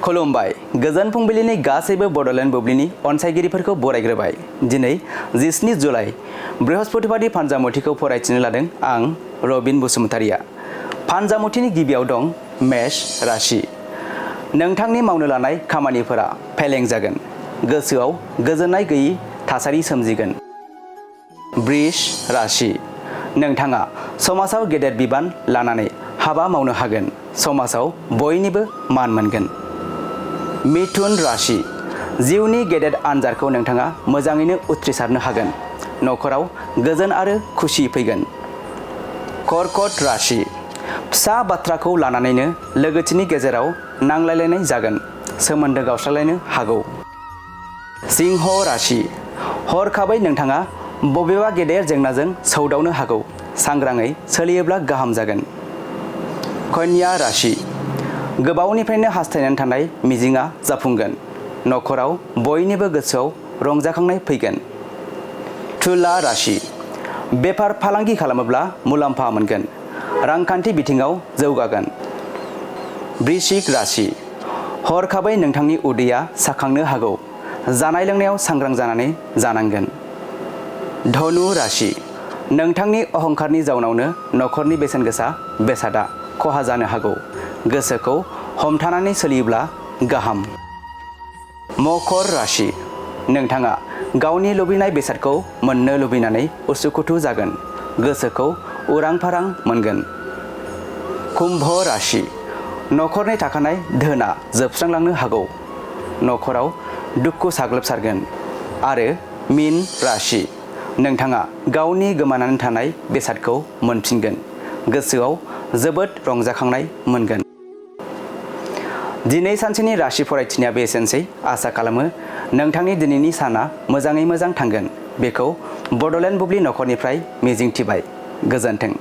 खुलुमबाय गोजोन फुंबिलिनि गासैबो बड'लेण्ड बुब्लिनि अनसायगिरिफोरखौ बरायग्रोबाय। दिनै 17 जुलाइ बृहस्पतिबारनि फानजामुथिखौ फरायथिनो लादों आं रबिन बसुमतारिया। फानजामुथिनि गिबियाव दं मेष राशि। नोंथांनि मावनो लानाय खामानिफोरा फेलें जागोन। गोसोआव गोजोननाय गैयै थासारि सोमजिगोन। वृष राशि। नोंथाङा समाजाव गेदेर बिबान लानानै हाबा मावनो हागोन। समाजाव बयनिबो मान मोनगोन। मिथुन राशि। जिउनि गेदेर आनजादखौ नोंथाङा मोजाङैनो उथ्रिसारनो हागोन। नखराव गोजोन आरो खुसि फैगोन। कर्कट राशि। फिसा बाथ्राखौ लानानैनो लोगोथिनि गेजेराव नांलायलायनाय जागोन। सोमोन्दो गावस्रालायनो हागौ। सिंह राशि। हरखाबै नोंथाङा बबेबा गेदेर जेंनाजों सौदावनो हागौ। सांग्राङै सोलियोब्ला गाहाम जागोन। कन्या राशि। गोबावनिफ्रायनो हास्थायनानै थानाय मिजिंआ जाफुंगोन। नखराव बयनिबो गोसोआव रंजाखांनाय फैगोन। तुला राशि। बेफार फालांगि खालामोब्ला मुलाम्फा मोनगोन। रांखान्थि बिथिङाव जौगागोन। वृश्चिक राशि। हरखाबै नोंथांनि उदैया साखांनो हागौ। जानाय लोंनायाव सांग्रां जानानै जानांगोन। धनु राशि। नोंथांनि अहंखारनि जाउनावनो नखरनि बेसेन गोसा बेसादा खहा जानो हागौ। गोसोखौ हमथानानै सोलियोब्ला गाहाम। मकर राशि। नोंथाङा गावनि लुबैनाय बेसादखौ मोननो लुबैनानै उसुखुथु जागोन। गोसोखौ उरां फारां मोनगोन। कुम्भ राशि। नखरनि थाखानाय धोना जोबस्रांलांनो हागौ। नखराव दुखु साग्लोबसारगोन। आरो मीन राशि। नोंथाङा गावनि गोमानानै थानाय बेसादखौ मोनफिनगोन। गोसोआव जोबोद रंजाखांनाय मोनगोन। दिनै सानसेनि राशि फरायथिनाया एसेनोसै। आसा खालामो नोंथांनि दिनैनि साना मोजाङै मोजां थांगोन। बेखौ बड'लेण्ड बुब्लि नखरनिफ्राय मिजिंथिबाय। गोजोन्थों।